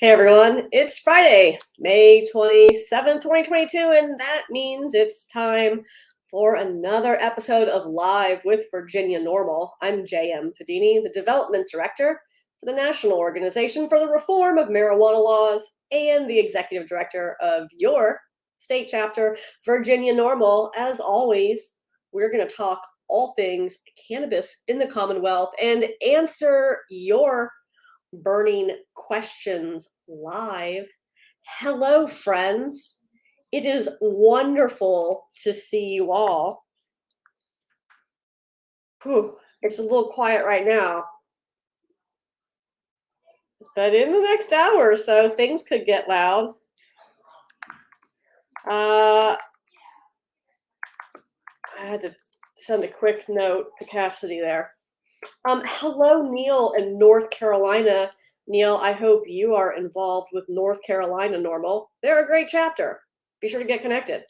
Hey everyone, it's Friday, May 27th, 2022, and that means it's time for another episode of Live with Virginia NORML. I'm J.M. Padini, the Development Director for the National Organization for the Reform of Marijuana Laws and the Executive Director of your state chapter, Virginia NORML. As always, we're going to talk all things cannabis in the Commonwealth and answer your burning questions live. Hello, friends. It is wonderful to see you all. Whew, it's a little quiet right now, but in the next hour or so, things could get loud. I had to send a quick note to Cassidy there. Hello, Neil in North Carolina. Neil, I hope you are involved with North Carolina NORML. They're a great chapter. Be sure to get connected.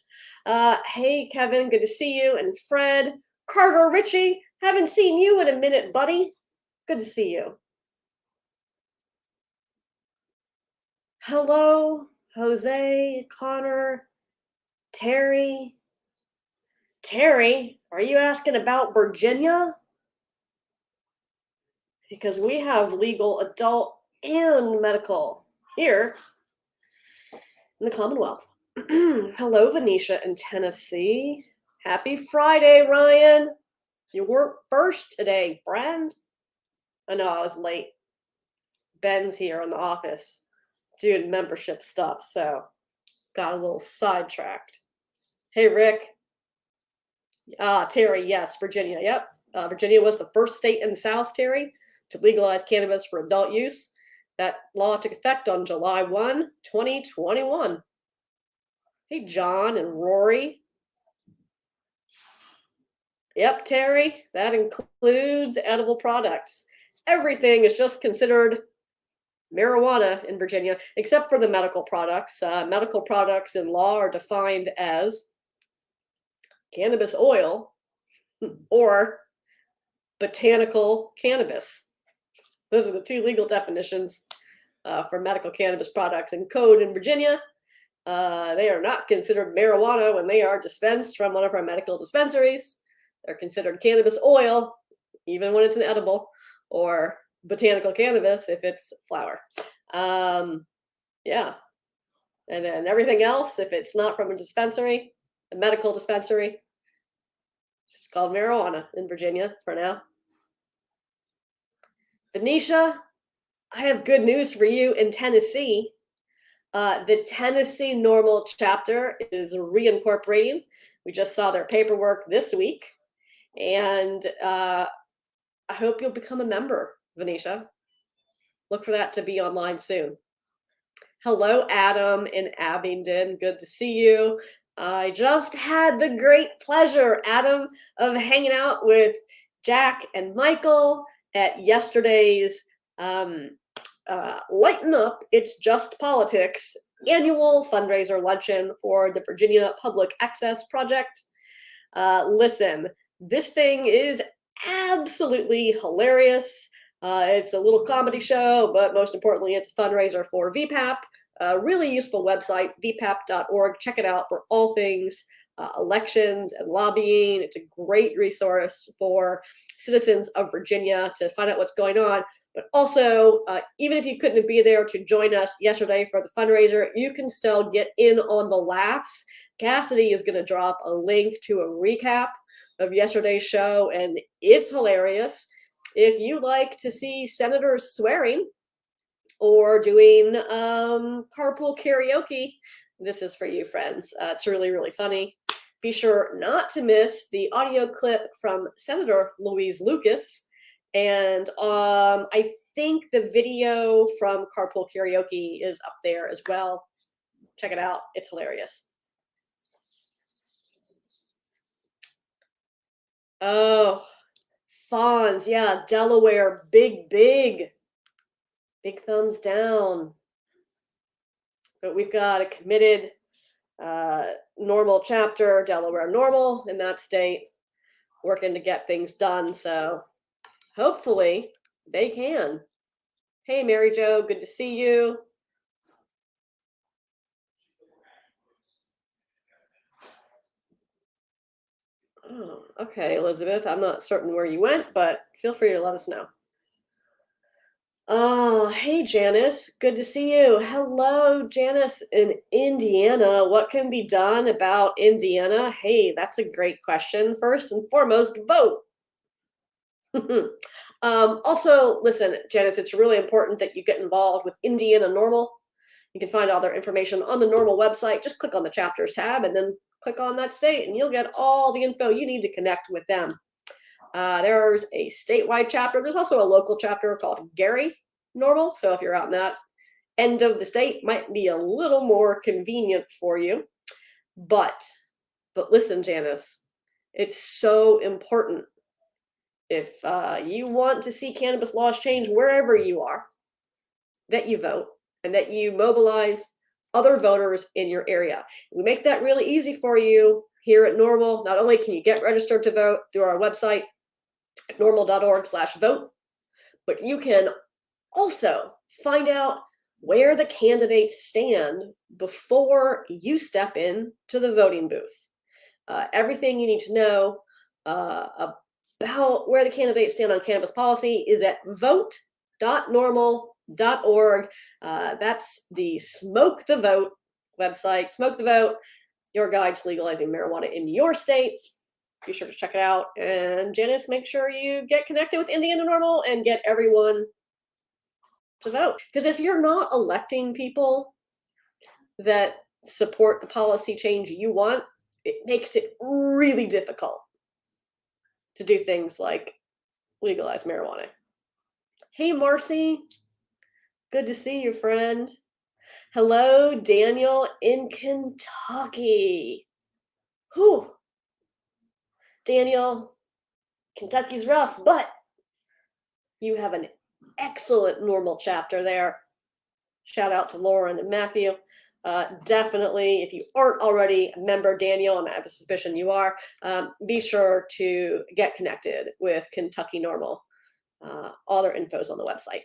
Hey, Kevin, good to see you. And Fred, Carter, Richie, haven't seen you in a minute, buddy. Good to see you. Hello, Jose, Connor, Terry. Terry, are you asking about Virginia? Because we have legal adult and medical here in the Commonwealth. Hello, Venetia in Tennessee. Happy Friday, Ryan. You weren't first today, friend. I know I was late. Ben's here in the office doing membership stuff, so got a little sidetracked. Hey, Rick. Terry, yes, Virginia. Yep. Virginia was the first state in the South, Terry, to legalize cannabis for adult use. That law took effect on July 1, 2021. Hey, John and Rory. Yep, Terry, that includes edible products. Everything is just considered marijuana in Virginia, except for the medical products. Medical products in law are defined as cannabis oil or botanical cannabis. Those are the two legal definitions for medical cannabis products in code in Virginia. They are not considered marijuana when they are dispensed from one of our medical dispensaries. They're considered cannabis oil, even when it's an edible, or botanical cannabis if it's flower. Yeah. And then everything else, if it's not from a dispensary, a medical dispensary, it's just called marijuana in Virginia for now. Venetia, I have good news for you in Tennessee. The Tennessee NORML chapter is reincorporating. We just saw their paperwork this week, and I hope you'll become a member, Venetia. Look for that to be online soon. Hello, Adam in Abingdon. Good to see you. I just had the great pleasure, Adam, of hanging out with Jack and Michael at yesterday's Lighten Up, It's Just Politics annual fundraiser luncheon for the Virginia Public Access Project. Listen, this thing is absolutely hilarious. It's a little comedy show, but most importantly, it's a fundraiser for VPAP. Really useful website, vpap.org. Check it out for all things elections and lobbying. It's a great resource for citizens of Virginia to find out what's going on. But also, even if you couldn't be there to join us yesterday for the fundraiser, you can still get in on the laughs. Cassidy is going to drop a link to a recap of yesterday's show, and it's hilarious. If you like to see senators swearing or doing carpool karaoke, this is for you, friends. It's really, really funny. Be sure not to miss the audio clip from Senator Louise Lucas. And I think the video from Carpool Karaoke is up there as well. Check it out. It's hilarious. Oh, Fonz. Yeah, Delaware. Big thumbs down. But we've got a committed NORML chapter, Delaware NORML, in that state, working to get things done. So hopefully they can. Hey, Mary Jo, good to see you. Okay, Elizabeth, I'm not certain where you went, but feel free to let us know. Oh, hey, Janice. Good to see you. Hello, Janice in Indiana. What can be done about Indiana? Hey, that's a great question. First and foremost, vote. Also, listen, Janice, it's really important that you get involved with Indiana NORML. You can find all their information on the NORML website. Just click on the chapters tab and then click on that state, and you'll get all the info you need to connect with them. There's a statewide chapter. There's also a local chapter called Gary NORML. So if you're out in that end of the state, might be a little more convenient for you. But listen, Janice, it's so important. If you want to see cannabis laws change wherever you are, that you vote and that you mobilize other voters in your area. We make that really easy for you here at NORML. Not only can you get registered to vote through our website at norml.org/vote, but you can also find out where the candidates stand before you step to the voting booth. Everything you need to know about where the candidates stand on cannabis policy is at vote.norml.org. That's the Smoke the Vote website. Smoke the Vote, your guide to legalizing marijuana in your state. Be sure to check it out. And Janice, make sure you get connected with Indiana NORML and get everyone to vote. Because if you're not electing people that support the policy change you want, it makes it really difficult to do things like legalize marijuana. Hey, Marcy. Good to see you, friend. Hello, Daniel in Kentucky. Whew. Daniel, Kentucky's rough, but you have an excellent NORML chapter there. Shout out to Lauren and Matthew. Definitely, if you aren't already a member, Daniel, and I have a suspicion you are, be sure to get connected with Kentucky NORML. All their info's on the website.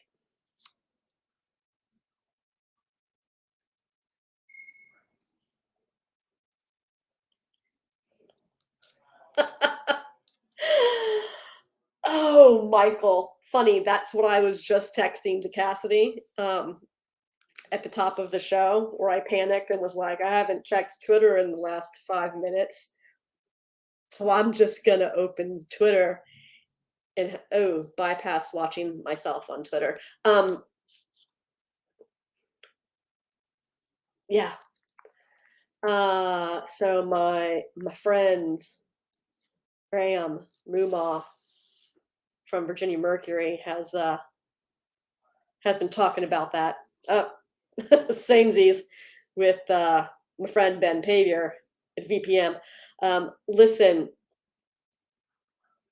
Oh, Michael. Funny, that's what I was just texting to Cassidy at the top of the show, where I panicked and was like, I haven't checked Twitter in the last 5 minutes. So I'm just going to open Twitter and, bypass watching myself on Twitter. Yeah. So my friend Graham Moomaw from Virginia Mercury has been talking about that. Samesies with my friend Ben Pavier at VPM. Listen,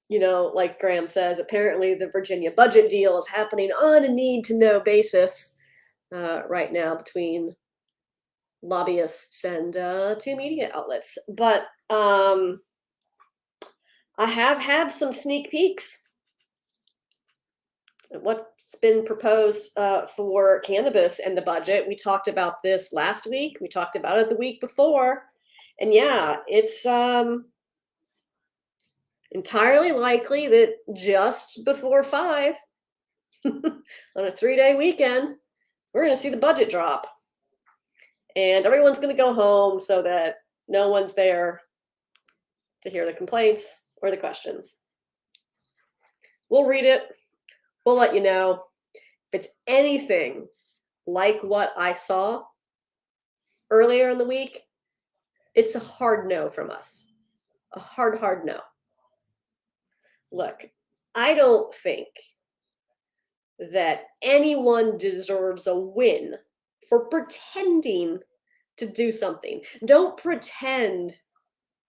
like Graham says, apparently the Virginia budget deal is happening on a need-to-know basis right now between lobbyists and 2 media outlets. But I have had some sneak peeks at what's been proposed for cannabis and the budget. We talked about this last week. We talked about it the week before. And yeah, it's entirely likely that just before 5, on a 3-day weekend, we're going to see the budget drop. And everyone's going to go home so that no one's there to hear the complaints or the questions. We'll read it. We'll let you know. If it's anything like what I saw earlier in the week, it's a hard no from us. A hard no. Look, I don't think that anyone deserves a win for pretending to do something. Don't pretend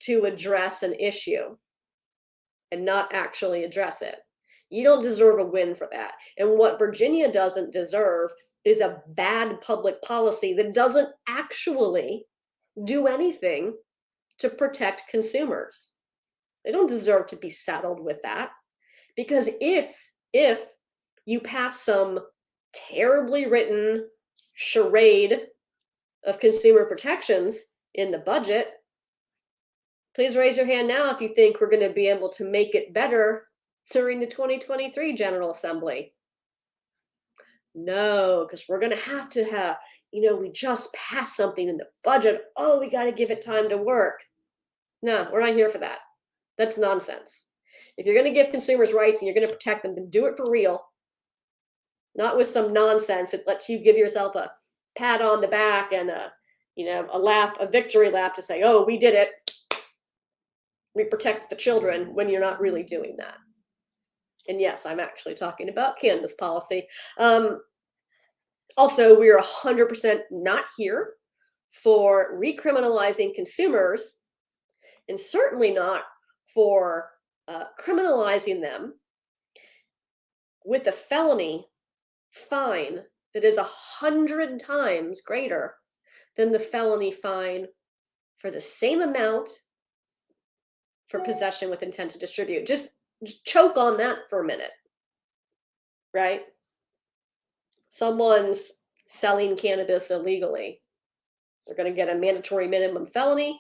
to address an issue and not actually address it. You don't deserve a win for that. And what Virginia doesn't deserve is a bad public policy that doesn't actually do anything to protect consumers. They don't deserve to be saddled with that. Because if you pass some terribly written charade of consumer protections in the budget, Please raise your hand now if you think we're going to be able to make it better during the 2023 General Assembly. No, because we're going to have, we just passed something in the budget. Oh, we got to give it time to work. No, we're not here for that. That's nonsense. If you're going to give consumers rights and you're going to protect them, then do it for real. Not with some nonsense that lets you give yourself a pat on the back and a victory lap to say, oh, we did it. We protect the children, when you're not really doing that. And yes, I'm actually talking about cannabis policy. Also, we're 100% not here for recriminalizing consumers, and certainly not for criminalizing them with a felony fine that is 100 times greater than the felony fine for the same amount for possession with intent to distribute. Just choke on that for a minute, right? Someone's selling cannabis illegally. They're going to get a mandatory minimum felony,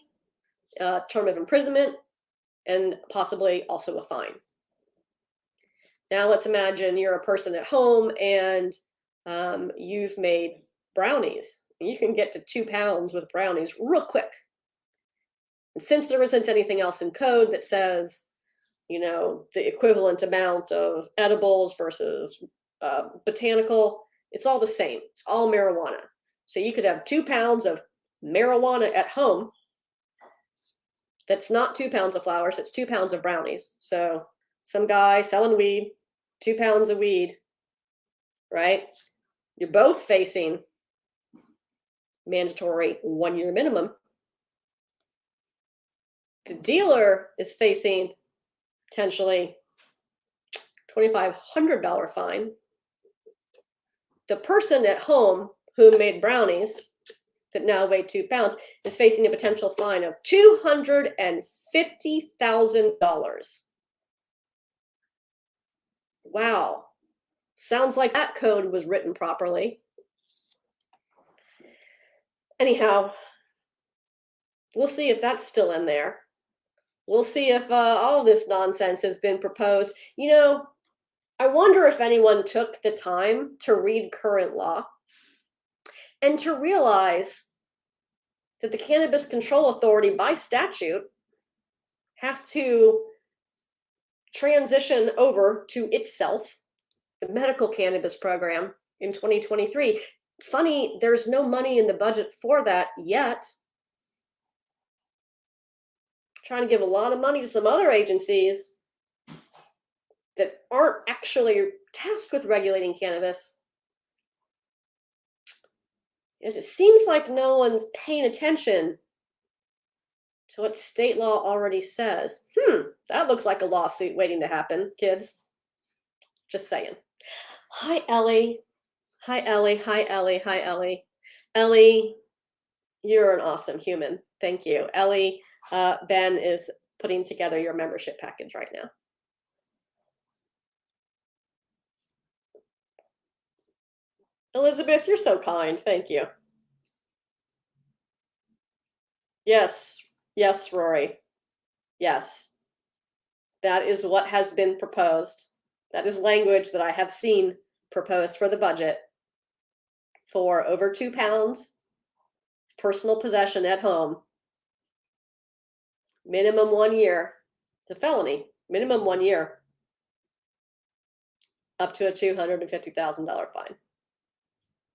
term of imprisonment, and possibly also a fine. Now let's imagine you're a person at home and you've made brownies. You can get to 2 pounds with brownies real quick. And since there isn't anything else in code that says, the equivalent amount of edibles versus botanical, it's all the same. It's all marijuana. So you could have 2 pounds of marijuana at home. That's not 2 pounds of flowers. That's 2 pounds of brownies. So some guy selling weed, 2 pounds of weed, right? You're both facing mandatory 1-year minimum. The dealer is facing potentially $2,500 fine. The person at home who made brownies that now weigh 2 pounds is facing a potential fine of $250,000. Wow. Sounds like that code was written properly. Anyhow, we'll see if that's still in there. We'll see if all this nonsense has been proposed. I wonder if anyone took the time to read current law and to realize that the Cannabis Control Authority, by statute, has to transition over to itself the medical cannabis program in 2023. Funny, there's no money in the budget for that yet. Trying to give a lot of money to some other agencies that aren't actually tasked with regulating cannabis. It just seems like no one's paying attention to what state law already says. That looks like a lawsuit waiting to happen, kids. Just saying. Hi, Ellie. Hi, Ellie. Hi, Ellie. Hi, Ellie. Ellie, you're an awesome human. Thank you. Ellie, Ben is putting together your membership package right now. Elizabeth, you're so kind. Thank you. Yes, Rory. Yes. That is what has been proposed. That is language that I have seen proposed for the budget for over 2 pounds personal possession at home. Minimum 1 year. It's a felony. Minimum 1 year. Up to a $250,000 fine.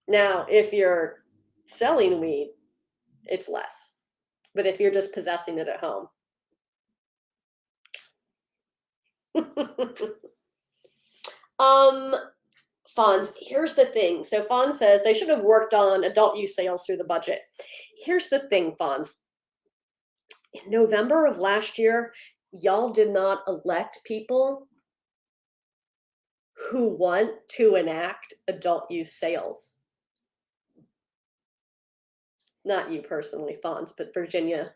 Now, if you're selling weed, it's less. But if you're just possessing it at home. Fonz, here's the thing. So Fonz says they should have worked on adult use sales through the budget. Here's the thing, Fonz. In November of last year, y'all did not elect people who want to enact adult use sales. Not you personally, Fonz, but Virginia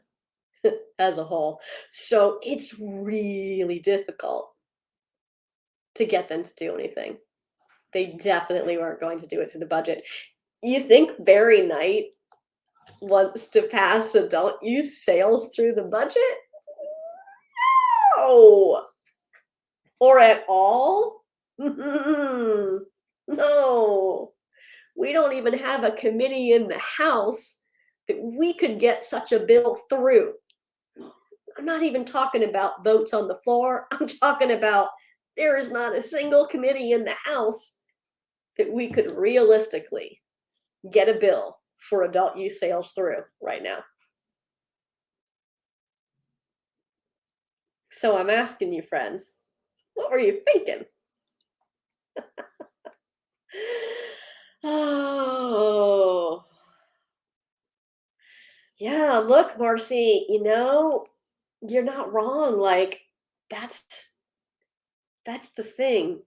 as a whole. So it's really difficult to get them to do anything. They definitely weren't going to do it through the budget. You think Barry Knight wants to pass adult use sales through the budget? No. Or at all? No. We don't even have a committee in the House that we could get such a bill through. I'm not even talking about votes on the floor. I'm talking about there is not a single committee in the House that we could realistically get a bill for adult use sales through right now. So I'm asking you, friends, what were you thinking? Oh, yeah, look, Marcy, you're not wrong. Like, that's the thing.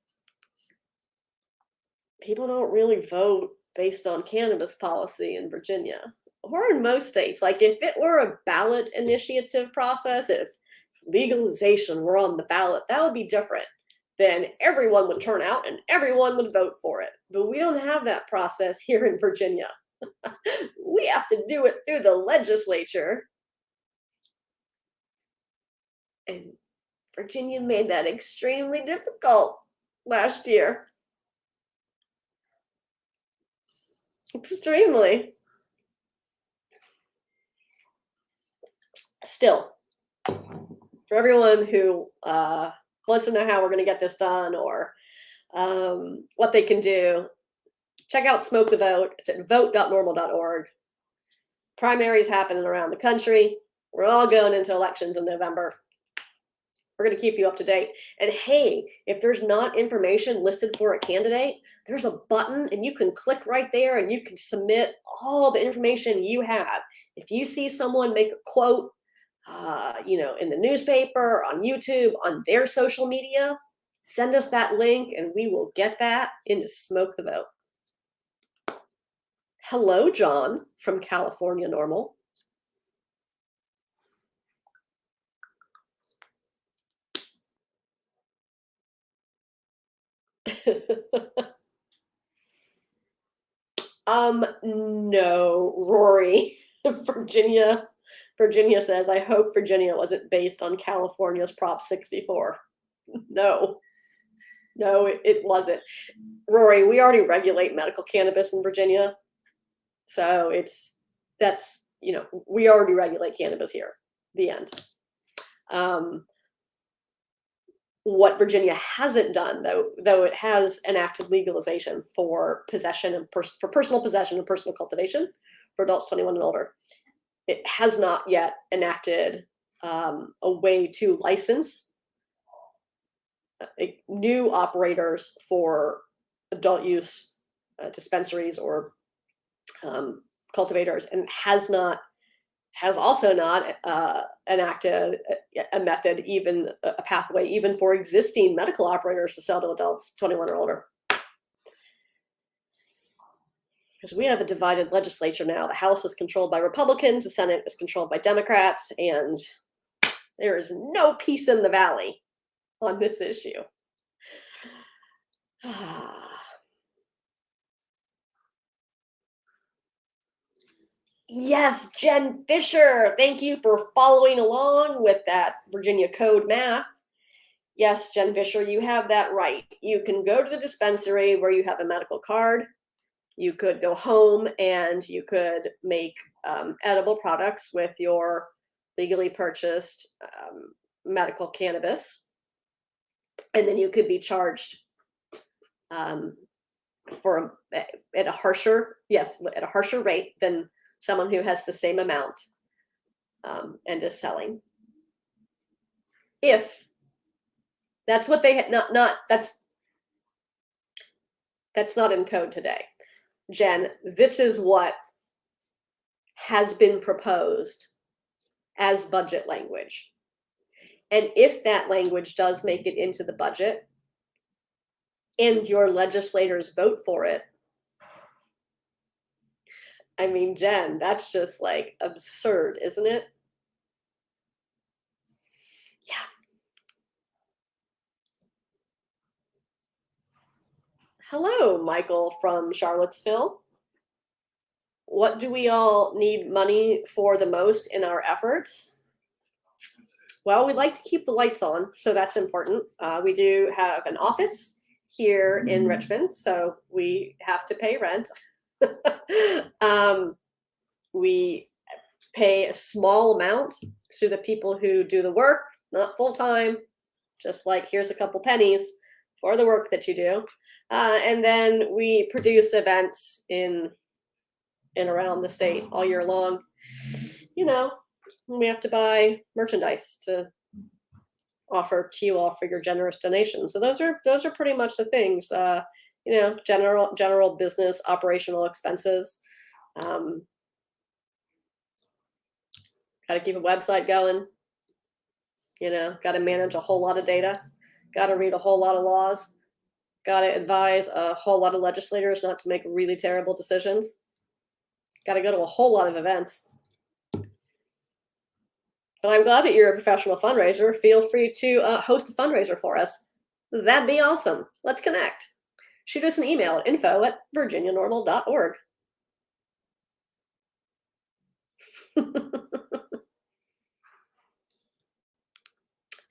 People don't really vote based on cannabis policy in Virginia or in most states. Like, if it were a ballot initiative process, if legalization were on the ballot, that would be different. Then everyone would turn out and everyone would vote for it. But we don't have that process here in Virginia. We have to do it through the legislature. And Virginia made that extremely difficult last year. Extremely. Still, for everyone who wants to know how we're going to get this done or what they can do, check out Smoke the Vote. It's at vote.normal.org. Primaries happening around the country. We're all going into elections in November. We're going to keep you up to date. And hey, if there's not information listed for a candidate, there's a button and you can click right there and you can submit all the information you have. If you see someone make a quote, in the newspaper, on YouTube, on their social media, send us that link and we will get that into Smoke the Vote. Hello, John from California NORML. No, Rory. Virginia says, I hope Virginia wasn't based on California's Prop 64. No, it wasn't. Rory, we already regulate medical cannabis in Virginia. So we already regulate cannabis here. The end. What Virginia hasn't done, though it has enacted legalization for possession and for personal possession and personal cultivation for adults 21 and older, it has not yet enacted a way to license new operators for adult use dispensaries or cultivators, and has also not enacted a method, even a pathway, even for existing medical operators to sell to adults 21 or older. Because we have a divided legislature now. The House is controlled by Republicans, the Senate is controlled by Democrats, and there is no peace in the valley on this issue. Yes, Jen Fisher, thank you for following along with that Virginia Code math. Yes, Jen Fisher, you have that right. You can go to the dispensary where you have a medical card. You could go home and you could make edible products with your legally purchased medical cannabis. And then you could be charged at a harsher rate than someone who has the same amount and is selling. If that's what they had, that's not in code today. Jen, this is what has been proposed as budget language. And if that language does make it into the budget and your legislators vote for it, I mean, Jen, that's just like absurd, isn't it? Yeah. Hello, Michael from Charlottesville. What do we all need money for the most in our efforts? Well, we like to keep the lights on, so that's important. We do have an office here in Richmond, so we have to pay rent. We pay a small amount to the people who do the work, not full time, just like here's a couple pennies for the work that you do. And then we produce events in and around the state all year long. You know, we have to buy merchandise to offer to you all for your generous donations. So those are pretty much the things. General business operational expenses. Got to keep a website going. Got to manage a whole lot of data. Got to read a whole lot of laws. Got to advise a whole lot of legislators not to make really terrible decisions. Got to go to a whole lot of events. But I'm glad that you're a professional fundraiser. Feel free to host a fundraiser for us. That'd be awesome. Let's connect. Shoot us an email at info@virginianorml.org.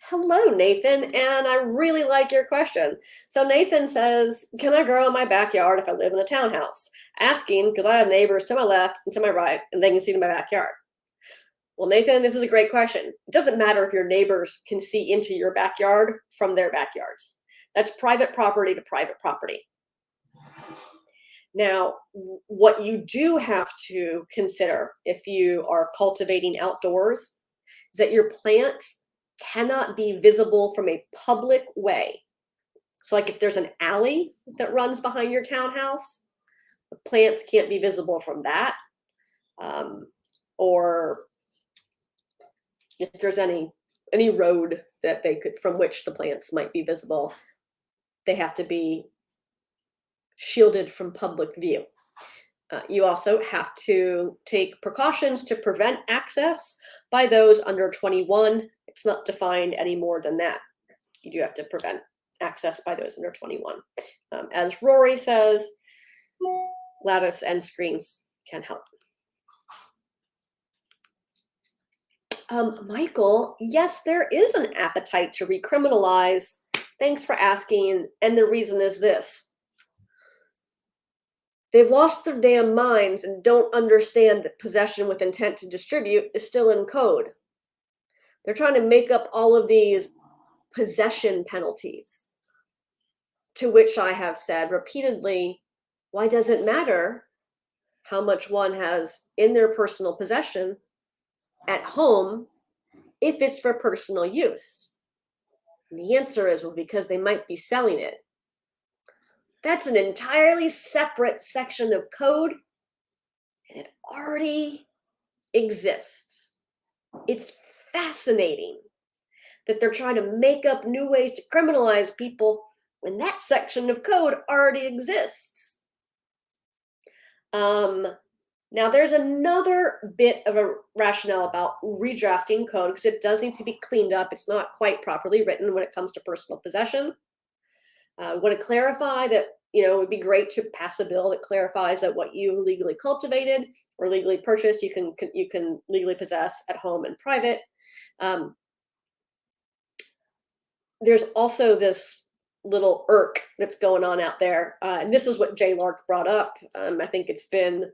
Hello, Nathan, and I really like your question. So Nathan says, can I grow in my backyard if I live in a townhouse? Asking because I have neighbors to my left and to my right, and they can see in my backyard. Well, Nathan, this is a great question. It doesn't matter if your neighbors can see into your backyard from their backyards. That's private property to private property. Now, what you do have to consider if you are cultivating outdoors is that your plants cannot be visible from a public way. So like if there's an alley that runs behind your townhouse, the plants can't be visible from that. Or if there's any road that they could, from which the plants might be visible, they have to be shielded from public view. You also have to take precautions to prevent access by those under 21. It's not defined any more than that. You do have to prevent access by those under 21. As Rory says, lattice and screens can help. Michael, yes, there is an appetite to recriminalize. Thanks for asking. And the reason is this. They've lost their damn minds and don't understand that possession with intent to distribute is still in code. They're trying to make up all of these possession penalties, to which I have said repeatedly, why does it matter how much one has in their personal possession at home if it's for personal use? And the answer is, well, because they might be selling it. That's an entirely separate section of code, and it already exists. It's fascinating that they're trying to make up new ways to criminalize people when that section of code already exists. Now, there's another bit of a rationale about redrafting code because it does need to be cleaned up. It's not quite properly written when it comes to personal possession. I want to clarify that, it would be great to pass a bill that clarifies that what you legally cultivated or legally purchased, you can legally possess at home and private. There's also this little irk that's going on out there. And this is what Jay Lark brought up. I think it's been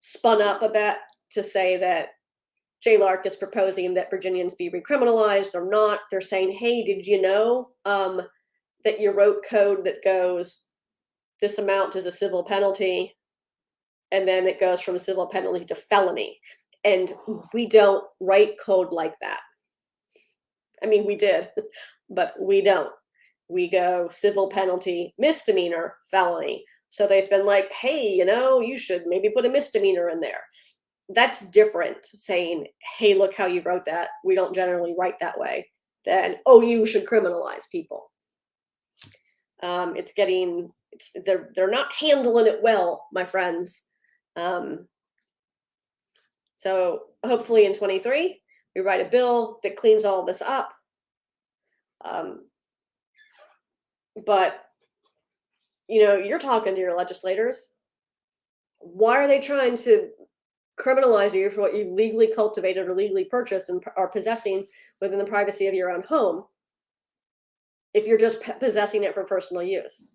spun up a bit to say that Jay Lark is proposing that Virginians be recriminalized. They're not. They're saying, hey, did you know that you wrote code that goes, this amount is a civil penalty, and then it goes from a civil penalty to felony. And we don't write code like that. I mean, we did, but we don't. We go civil penalty, misdemeanor, felony. So they've been like, hey, you should maybe put a misdemeanor in there. That's different saying, hey, look how you wrote that. We don't generally write that way. Then, oh, you should criminalize people. They're not handling it well, my friends. So hopefully in 23, we write a bill that cleans all this up. But, you're talking to your legislators. Why are they trying to criminalize you for what you legally cultivated or legally purchased and are possessing within the privacy of your own home if you're just possessing it for personal use.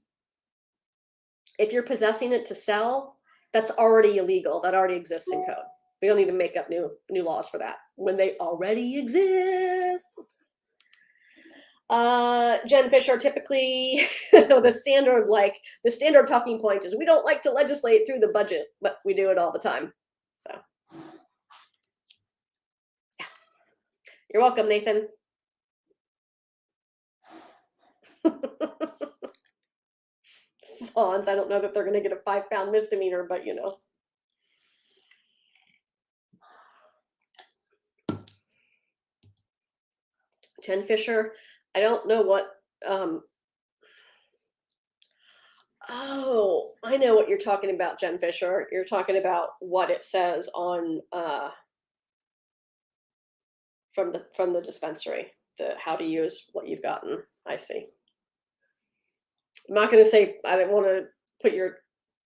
If you're possessing it to sell, that's already illegal. That already exists in code. We don't need to make up new laws for that when they already exist. Jen Fisher, typically the standard talking point is we don't like to legislate through the budget, but we do it all the time. So yeah. You're welcome, Nathan. Fawns, I don't know that they're going to get a 5-pound misdemeanor, but you know. Jen Fisher, I don't know what, oh, I know what you're talking about, Jen Fisher. You're talking about what it says on, from the dispensary, the how to use what you've gotten. I see. I'm not going to say, I didn't want to put your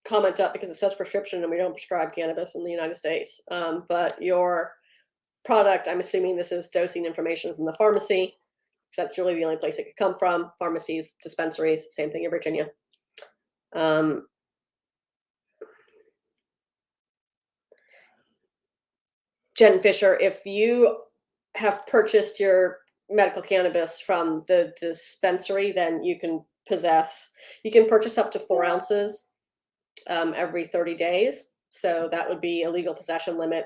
comment up because it says prescription and we don't prescribe cannabis in the United States. But your product, I'm assuming this is dosing information from the pharmacy, because that's really the only place it could come from. Pharmacies, dispensaries, same thing in Virginia. Jen Fisher, if you have purchased your medical cannabis from the dispensary, then you can purchase up to 4 ounces every 30 days. So that would be a legal possession limit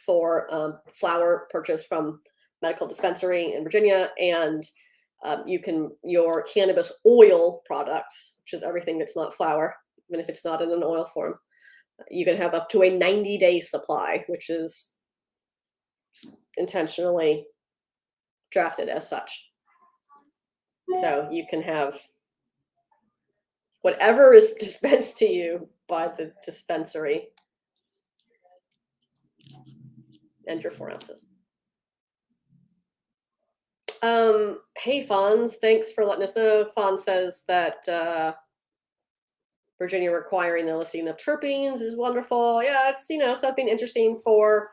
for flower purchased from medical dispensary in Virginia. And your cannabis oil products, which is everything that's not flower, even if it's not in an oil form, you can have up to a 90-day supply, which is intentionally drafted as such. So you can have whatever is dispensed to you by the dispensary and your 4 ounces. Hey, Fonz, thanks for letting us know. Fonz says that Virginia requiring the listing of terpenes is wonderful. Yeah, it's something interesting for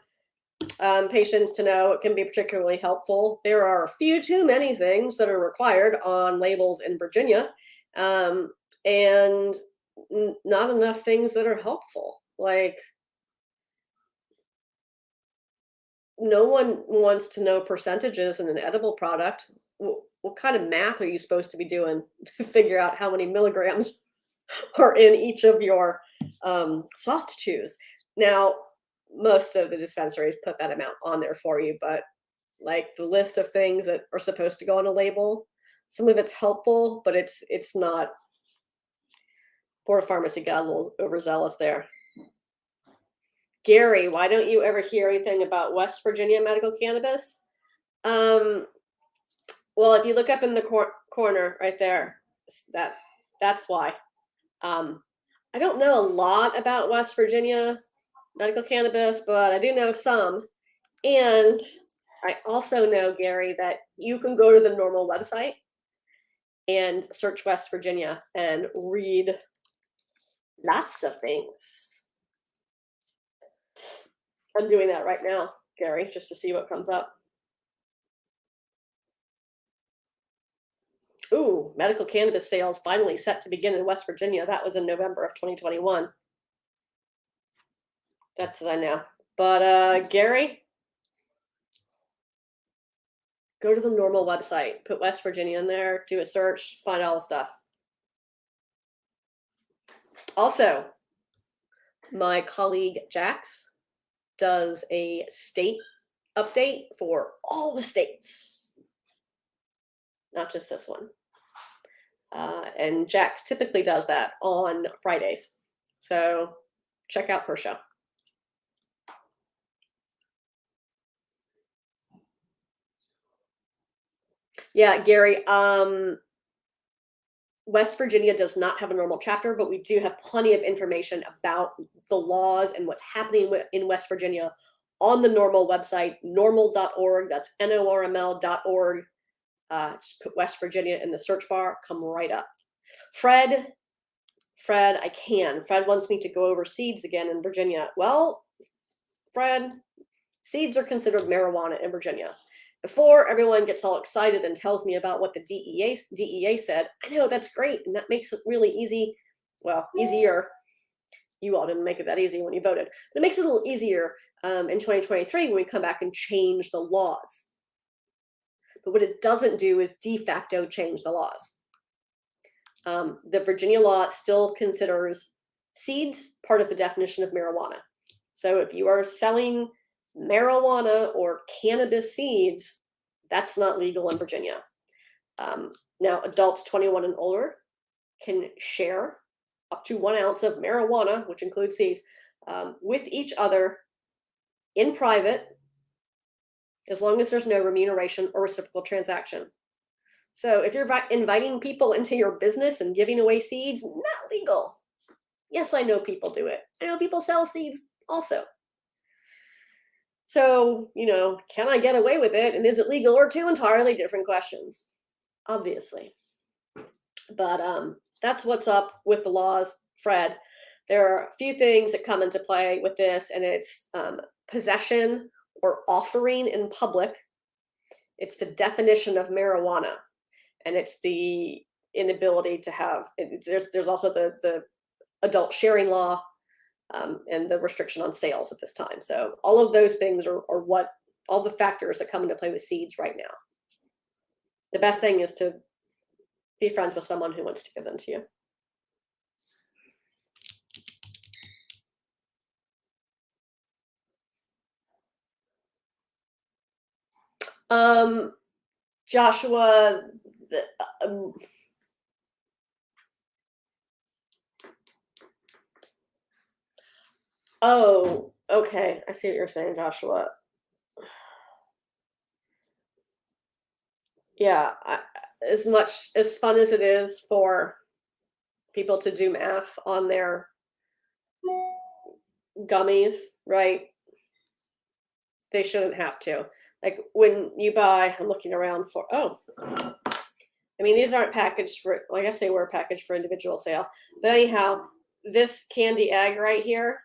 patients to know. It can be particularly helpful. There are a few too many things that are required on labels in Virginia, and not enough things that are helpful. Like, no one wants to know percentages in an edible product. What kind of math are you supposed to be doing to figure out how many milligrams are in each of your soft chews? Now, most of the dispensaries put that amount on there for you, but like the list of things that are supposed to go on a label, some of it's helpful, but it's not. Board of Pharmacy got a little overzealous there. Gary, why don't you ever hear anything about West Virginia medical cannabis? Well, if you look up in the corner right there, that's why. I don't know a lot about West Virginia medical cannabis, but I do know some. And I also know, Gary, that you can go to the NORML website and search West Virginia and read lots of things. I'm doing that right now, Gary, just to see what comes up. Ooh, medical cannabis sales finally set to begin in West Virginia. That was in November of 2021. That's what I know. But Gary, go to the NORML website, put West Virginia in there, do a search, find all the stuff. Also, my colleague Jax does a state update for all the states, not just this one. And Jax typically does that on Fridays. So check out her show. Yeah, Gary, West Virginia does not have a NORML chapter, but we do have plenty of information about the laws and what's happening in West Virginia on the NORML website, norml.org. That's NORML.org. Just put West Virginia in the search bar, come right up. Fred, I can. Fred wants me to go over seeds again in Virginia. Well, Fred, seeds are considered marijuana in Virginia. Before everyone gets all excited and tells me about what the DEA said, I know that's great, and that makes it really easy. Well, easier. You all didn't make it that easy when you voted, but it makes it a little easier in 2023 when we come back and change the laws. But what it doesn't do is de facto change the laws. The Virginia law still considers seeds part of the definition of marijuana. So if you are selling marijuana or cannabis seeds, that's not legal in Virginia. Now, adults 21 and older can share up to 1 ounce of marijuana, which includes seeds, with each other in private, as long as there's no remuneration or reciprocal transaction. So if you're inviting people into your business and giving away seeds, not legal. Yes, I know people do it. I know people sell seeds also. So, can I get away with it? And is it legal? Or two entirely different questions, obviously. But that's what's up with the laws, Fred. There are a few things that come into play with this, and it's possession or offering in public. It's the definition of marijuana, and it's the inability to have. There's also the adult sharing law. And the restriction on sales at this time. So all of those things are what all the factors that come into play with seeds right now. The best thing is to be friends with someone who wants to give them to you. Joshua, oh, okay. I see what you're saying, Joshua. Yeah, as much as fun as it is for people to do math on their gummies, right? They shouldn't have to. Like when you buy, I'm looking around for, I mean, these aren't packaged for, well, I guess they were packaged for individual sale. But anyhow, this candy egg right here,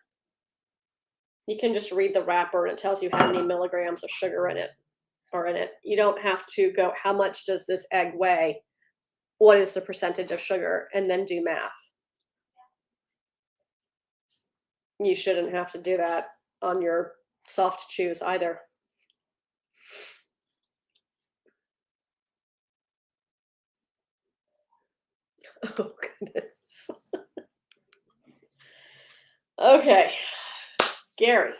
you can just read the wrapper and it tells you how many milligrams of sugar in it are in it. You don't have to go, how much does this egg weigh? What is the percentage of sugar? And then do math. You shouldn't have to do that on your soft chews either. Oh, goodness. Okay. Gary's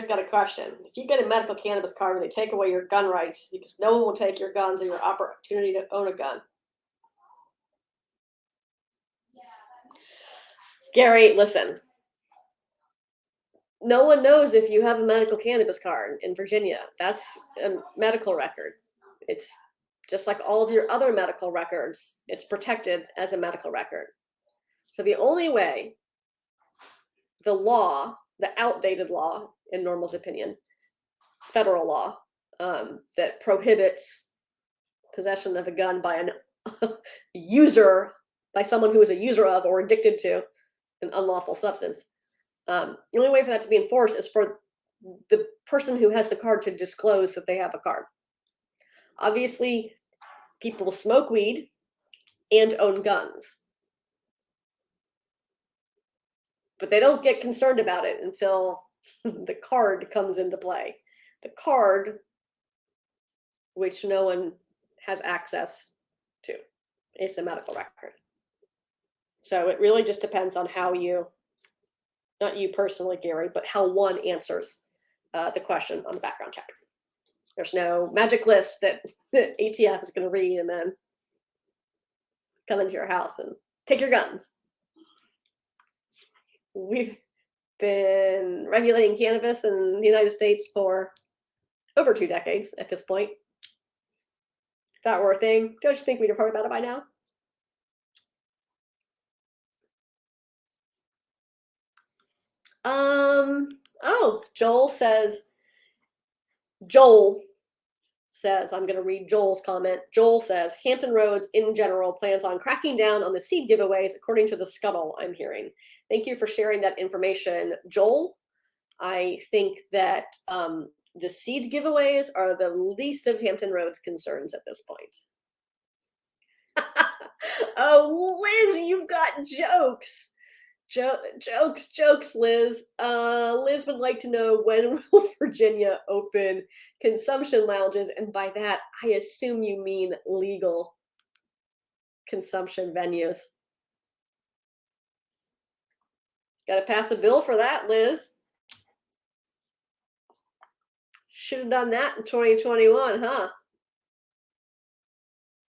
got a question. If you get a medical cannabis card and they take away your gun rights because no one will take your guns or your opportunity to own a gun. Gary, listen. No one knows if you have a medical cannabis card in Virginia. That's a medical record. It's just like all of your other medical records. It's protected as a medical record. So the only way the law, the outdated law, in NORML's opinion, federal law, that prohibits possession of a gun by an user, by someone who is a user of or addicted to an unlawful substance. The only way for that to be enforced is for the person who has the card to disclose that they have a card. Obviously, people smoke weed and own guns, but they don't get concerned about it until the card comes into play. The card, which no one has access to, it's a medical record. So it really just depends on how you, not you personally, Gary, but how one answers the question on the background check. There's no magic list that ATF is going to read and then come into your house and take your guns. We've been regulating cannabis in the United States for over 2 decades at this point. If that were a thing, don't you think we'd have heard about it by now? Oh, Joel says, I'm going to read Joel's comment. Joel says, Hampton Roads in general plans on cracking down on the seed giveaways, according to the scuttle I'm hearing. Thank you for sharing that information, Joel. I think that the seed giveaways are the least of Hampton Roads' concerns at this point. Oh, Liz, you've got jokes. Jokes, Liz. Liz would like to know, when will Virginia open consumption lounges? And by that, I assume you mean legal consumption venues. Got to pass a bill for that, Liz. Should have done that in 2021, huh?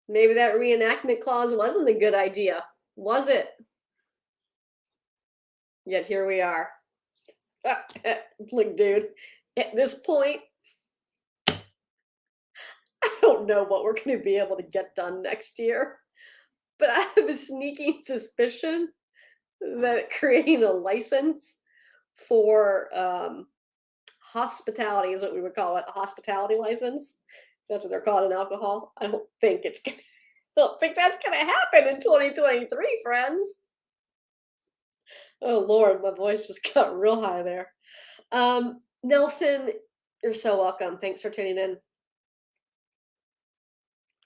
Maybe that reenactment clause wasn't a good idea, was it? Yet here we are. Like, dude, at this point, I don't know what we're going to be able to get done next year, but I have a sneaking suspicion that creating a license for hospitality is what we would call it, a hospitality license. That's what they're called in alcohol. I don't think that's going to happen in 2023, friends. Oh Lord, my voice just got real high there. Nelson, you're so welcome. Thanks for tuning in.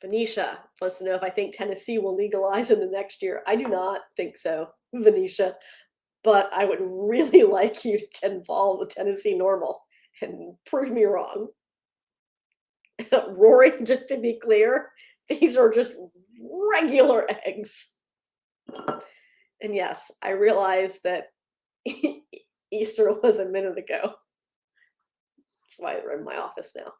Venetia wants to know if I think Tennessee will legalize in the next year. I do not think so, Venetia, but I would really like you to get involved with Tennessee NORML and prove me wrong. Rory, just to be clear, these are just regular eggs. And yes, I realized that Easter was a minute ago. That's why they're in my office now.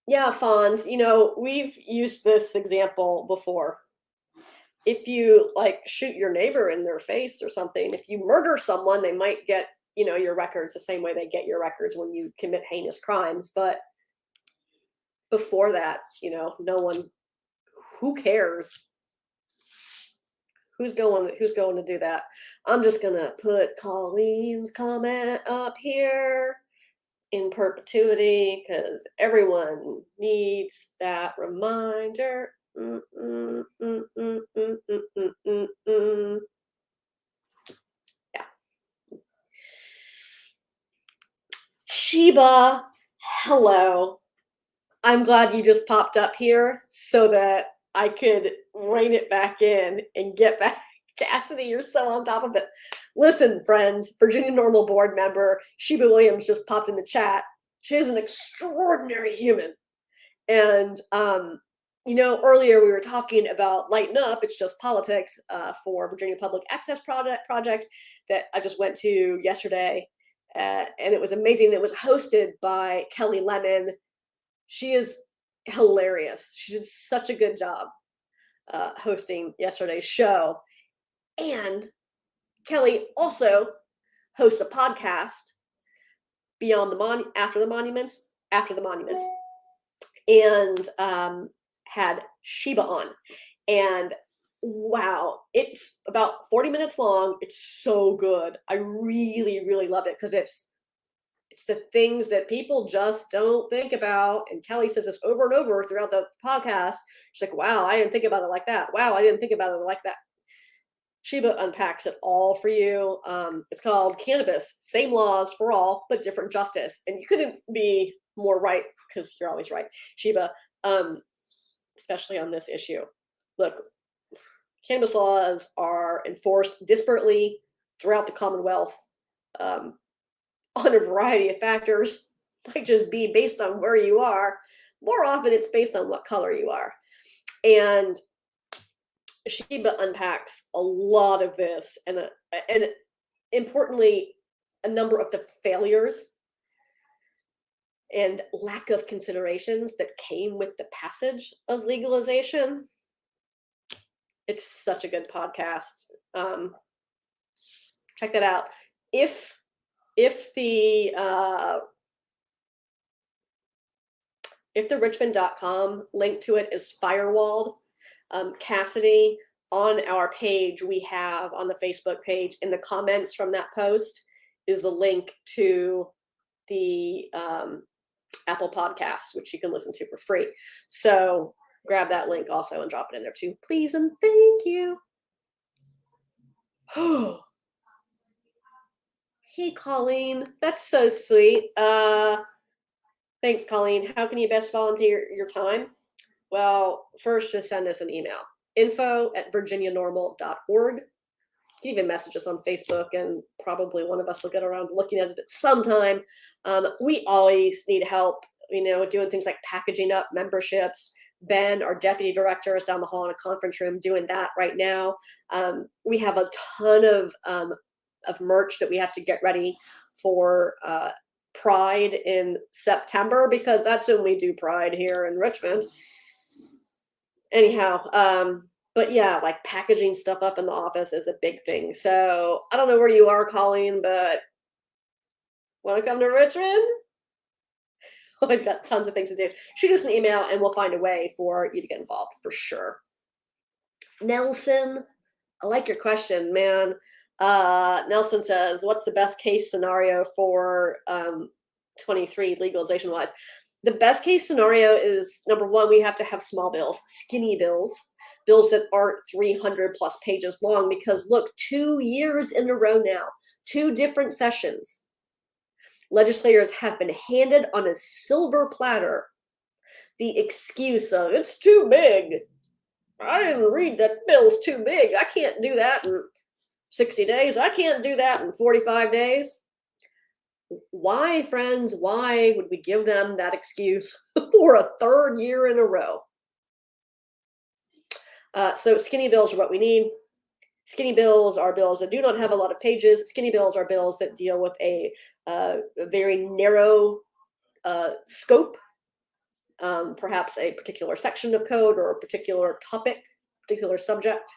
Yeah, Fonz, we've used this example before. If you shoot your neighbor in their face or something, if you murder someone, they might get, your records the same way they get your records when you commit heinous crimes. But before that, no one, who cares? Who's going to do that? I'm just gonna put Colleen's comment up here in perpetuity because everyone needs that reminder. Yeah. Sheba, hello. I'm glad you just popped up here so that I could rein it back in and get back. Cassidy, you're so on top of it. Listen, friends, Virginia NORML board member Sheba Williams just popped in the chat. She is an extraordinary human. And, earlier we were talking about Lighten Up, It's Just Politics, for Virginia Public Access project that I just went to yesterday. And it was amazing. It was hosted by Kelly Lemon. She is hilarious. She did such a good job hosting yesterday's show. And Kelly also hosts a podcast, After the Monuments, and had Sheba on. And wow, it's about 40 minutes long. It's so good. I really, really loved it because it's the things that people just don't think about. And Kelly says this over and over throughout the podcast. She's like, wow, I didn't think about it like that. Wow, I didn't think about it like that. Sheba unpacks it all for you. It's called Cannabis, Same Laws for All, but Different Justice. And you couldn't be more right, because you're always right, Sheba, especially on this issue. Look, cannabis laws are enforced disparately throughout the Commonwealth on a variety of factors. Might just be based on where you are. More often, it's based on what color you are. And Sheba unpacks a lot of this, and importantly, a number of the failures and lack of considerations that came with the passage of legalization. It's such a good podcast. Check that out. If the Richmond.com link to it is firewalled, Cassidy on our page, we have on the Facebook page, in the comments from that post is the link to the Apple Podcasts, which you can listen to for free. So grab that link also and drop it in there too, please and thank you. Hey, Colleen, that's so sweet. Thanks, Colleen. How can you best volunteer your time? Well, first, just send us an email, info@virginianormal.org. You can even message us on Facebook, and probably one of us will get around to looking at it at some time. We always need help, doing things like packaging up memberships. Ben, our deputy director, is down the hall in a conference room doing that right now. We have a ton of merch that we have to get ready for Pride in September, because that's when we do Pride here in Richmond. Anyhow, but yeah, like packaging stuff up in the office is a big thing. So I don't know where you are, Colleen, but want to come to Richmond? Always got tons of things to do. Shoot us an email and we'll find a way for you to get involved for sure. Nelson, I like your question, man. Nelson says, what's the best case scenario for 23 legalization wise? The best case scenario is, number one, we have to have small bills, skinny bills that aren't 300 plus pages long, because look, 2 years in a row now, 2 different sessions, legislators have been handed on a silver platter the excuse of, it's too big. I didn't read that bill's too big. I can't do that in 60 days. I can't do that in 45 days. Why, friends, why would we give them that excuse for a 3rd year in a row? So skinny bills are what we need. Skinny bills are bills that do not have a lot of pages. Skinny bills are bills that deal with a very narrow scope, perhaps a particular section of code or a particular topic, particular subject.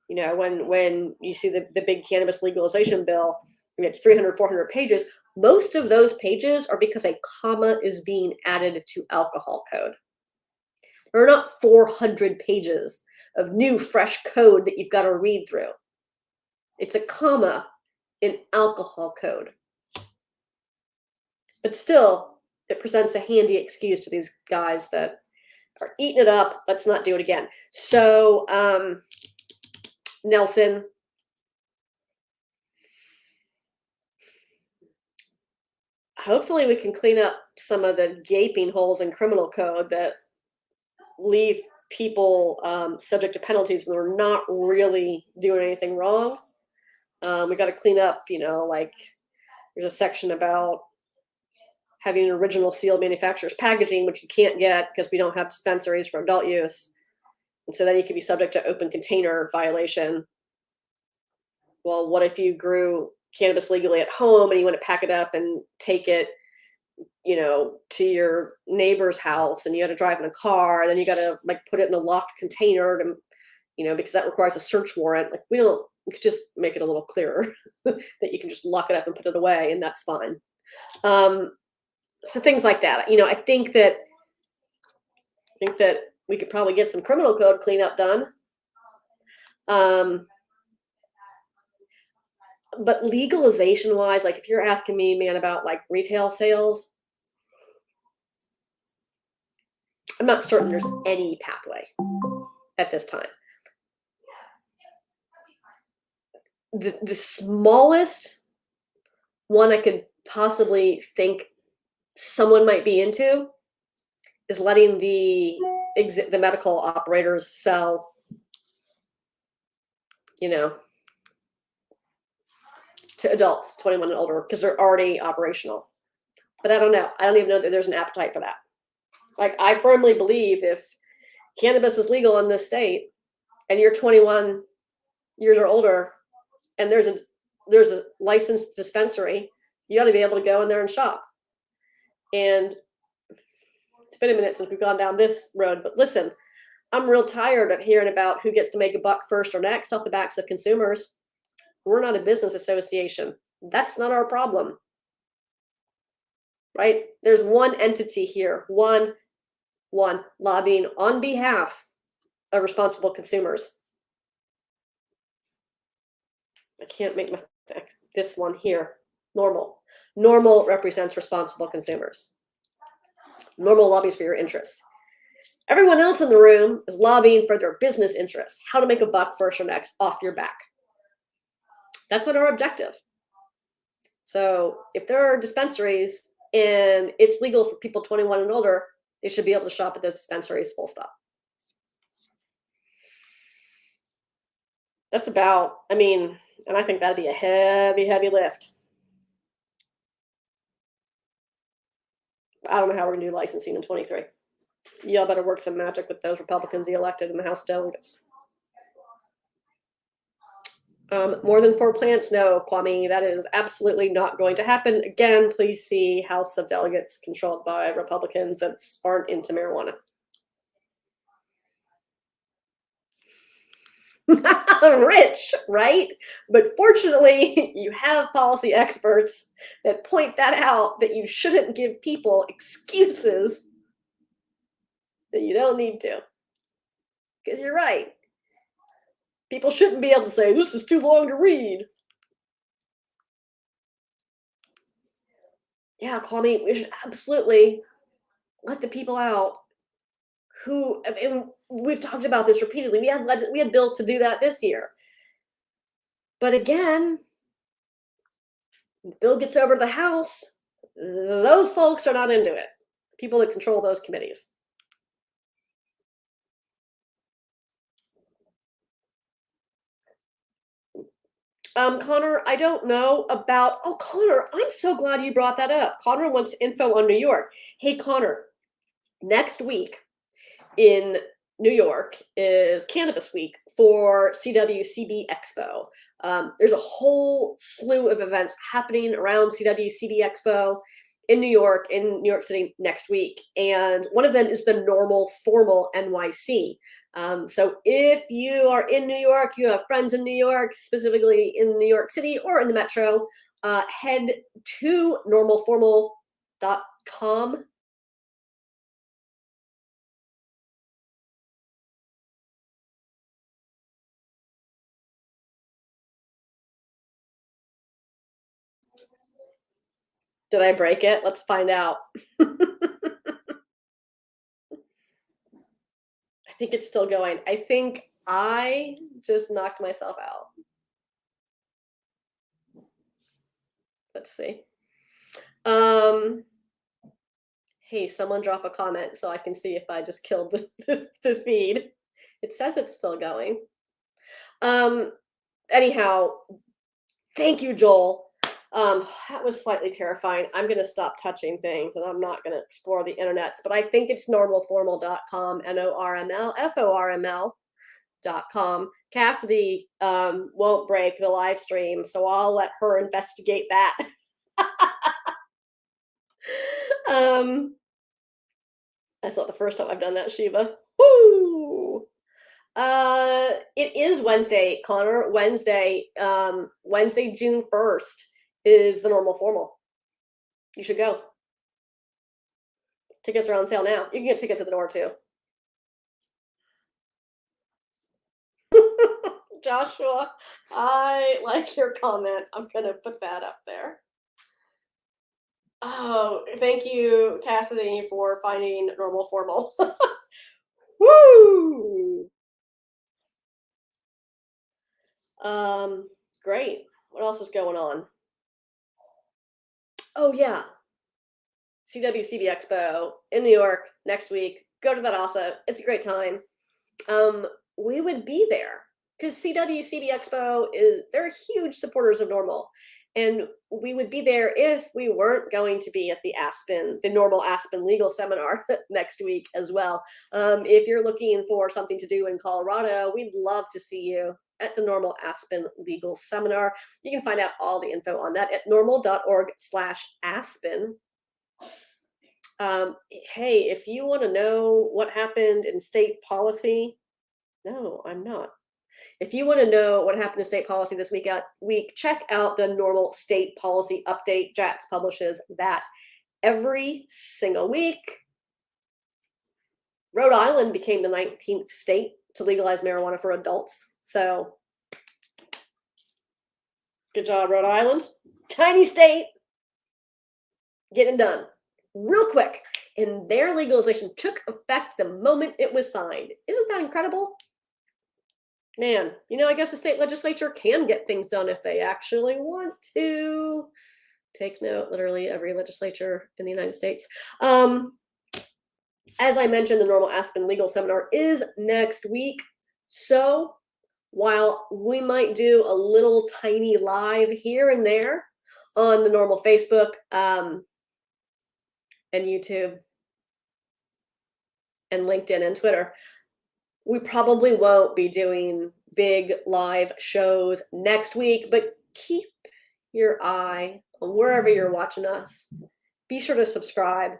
When you see the big cannabis legalization bill, and it's 300, 400 pages, most of those pages are because a comma is being added to alcohol code. There are not 400 pages of new, fresh code that you've got to read through. It's a comma in alcohol code. But still, it presents a handy excuse to these guys that are eating it up. Let's not do it again. So, Nelson, hopefully we can clean up some of the gaping holes in criminal code that leave people subject to penalties when they're not really doing anything wrong. We got to clean up, like there's a section about having an original sealed manufacturer's packaging, which you can't get because we don't have dispensaries for adult use. And so then you could be subject to open container violation. Well, what if you grew cannabis legally at home and you want to pack it up and take it, to your neighbor's house, and you had to drive in a car, and then you got to put it in a locked container to, because that requires a search warrant. We could just make it a little clearer that you can just lock it up and put it away, and that's fine. So things like that. I think that we could probably get some criminal code cleanup done. But legalization wise, if you're asking me, man, about retail sales, I'm not certain there's any pathway at this time. The smallest one I could possibly think someone might be into is letting the medical operators sell, to adults 21 and older, because they're already operational. But I don't know. I don't even know that there's an appetite for that. I firmly believe if cannabis is legal in this state and you're 21 years or older and there's a licensed dispensary, you ought to be able to go in there and shop. And it's been a minute since we've gone down this road, but listen, I'm real tired of hearing about who gets to make a buck first or next off the backs of consumers. We're not a business association. That's not our problem. Right? There's one entity here, one lobbying on behalf responsible consumers. I can't make this one here. NORML. NORML represents responsible consumers. NORML lobbies for your interests. Everyone else in the room is lobbying for their business interests, how to make a buck first or next off your back. That's not our objective. So if there are dispensaries and it's legal for people 21 and older, they should be able to shop at those dispensaries, full stop. That's about, and I think that'd be a heavy, heavy lift. I don't know how we're gonna do licensing in 23. Y'all better work some magic with those Republicans he elected in the House of Delegates. More than 4 plants? No, Kwame, that is absolutely not going to happen. Again, please see House of Delegates controlled by Republicans that aren't into marijuana. Rich, right? But fortunately, you have policy experts that point that out, that you shouldn't give people excuses that you don't need to. Because you're right. People shouldn't be able to say, this is too long to read. Yeah, Kwame, we should absolutely let the people out who, and we've talked about this repeatedly. We had bills to do that this year. But again, the bill gets over to the House, those folks are not into it. People that control those committees. Connor, I don't know about, Connor, I'm so glad you brought that up. Connor wants info on New York. Hey, Connor, next week in New York is Cannabis Week for CWCB Expo. There's a whole slew of events happening around CWCB Expo in New York City next week. And one of them is the NORML Formal NYC. So if you are in New York, you have friends in New York, specifically in New York City or in the metro, head to normalformal.com. Did I break it? Let's find out. I think it's still going. I think I just knocked myself out. Let's see. Hey, someone drop a comment so I can see if I just killed the feed. It says it's still going. Anyhow, thank you, Joel. That was slightly terrifying. I'm going to stop touching things and I'm not going to explore the internets, but I think it's normalformal.com, NORML.com. Cassidy won't break the live stream, so I'll let her investigate that. That's not the first time I've done that, Shiva. Woo! It is Wednesday, Connor. Wednesday, June 1st is the NORML Formal. You should go. Tickets are on sale now. You can get tickets at the door too. Joshua, I like your comment. I'm gonna put that up there. Oh, thank you, Cassidy, for finding NORML Formal. Woo! Great. What else is going on? Oh yeah, CWCB Expo in New York next week. Go to that also. It's a great time. We would be there because CWCB Expo they're huge supporters of NORML. And we would be there if we weren't going to be at the NORML Aspen Legal Seminar next week as well. If you're looking for something to do in Colorado, we'd love to see you at the NORML Aspen Legal Seminar. You can find out all the info on that at norml.org/Aspen. Hey, if you want to know what happened in state policy, no, I'm not. If you want to know what happened to state policy this week, check out the NORML State Policy Update. Jax publishes that every single week. Rhode Island became the 19th state to legalize marijuana for adults. So good job, Rhode Island. Tiny state. Getting done real quick. And their legalization took effect the moment it was signed. Isn't that incredible? Man, I guess the state legislature can get things done if they actually want to. Take note, literally every legislature in the United States. As I mentioned, the NORML Aspen Legal Seminar is next week. So while we might do a little tiny live here and there on the NORML Facebook and YouTube and LinkedIn and Twitter, we probably won't be doing big live shows next week, but keep your eye on wherever you're watching us. Be sure to subscribe,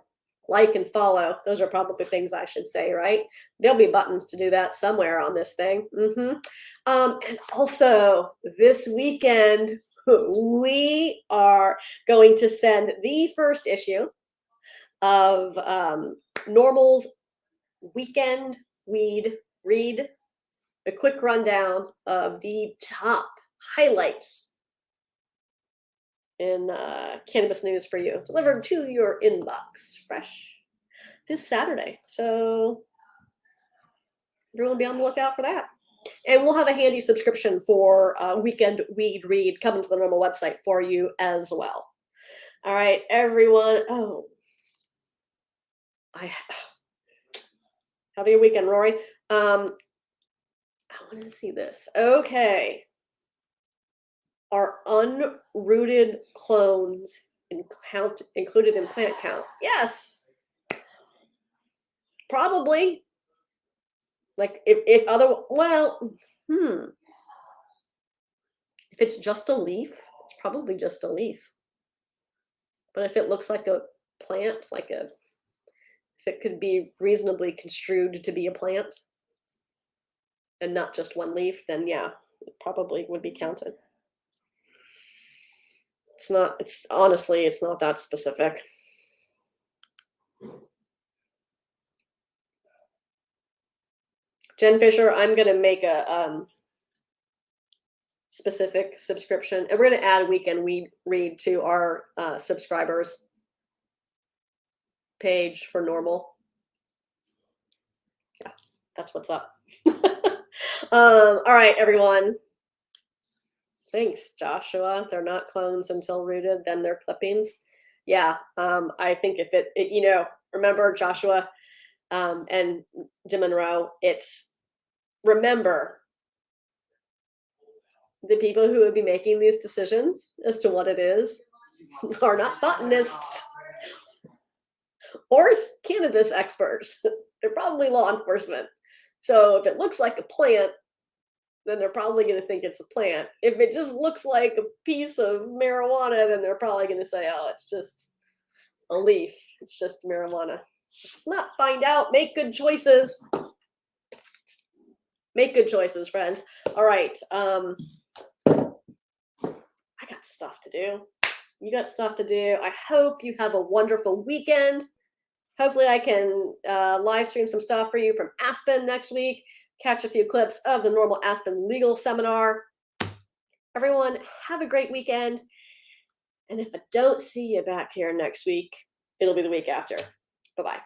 like, and follow. Those are probably things I should say, right? There'll be buttons to do that somewhere on this thing. And also, this weekend, we are going to send the first issue of NORML's Weekend Weed Read, a quick rundown of the top highlights in cannabis news for you, delivered to your inbox fresh this Saturday. So everyone be on the lookout for that. And we'll have a handy subscription for Weekend Weed Read coming to the NORML website for you as well. All right, everyone. Oh, have a good weekend, Rory. I want to see this. Okay. Are unrooted clones included in plant count? Yes. Probably. Like if it's just a leaf, it's probably just a leaf. But if it looks like a plant, if it could be reasonably construed to be a plant and not just one leaf, then yeah, it probably would be counted. Honestly, it's not that specific. Jen Fisher, I'm going to make a specific subscription, and we're going to add Weekend Weed Read to our subscribers page for NORML. Yeah, that's what's up. All right, everyone. Thanks, Joshua. They're not clones until rooted, then they're clippings. Yeah, I think if it remember Joshua and Jim Monroe, remember the people who would be making these decisions as to what it is are not botanists or cannabis experts. They're probably law enforcement. So if it looks like a plant, then they're probably going to think it's a plant. If it just looks like a piece of marijuana, then they're probably going to say, oh, it's just a leaf. It's just marijuana. Let's not find out. Make good choices. Make good choices, friends. All right. I got stuff to do. You got stuff to do. I hope you have a wonderful weekend. Hopefully I can live stream some stuff for you from Aspen next week. Catch a few clips of the NORML Aspen Legal Seminar. Everyone, have a great weekend. And if I don't see you back here next week, it'll be the week after. Bye-bye.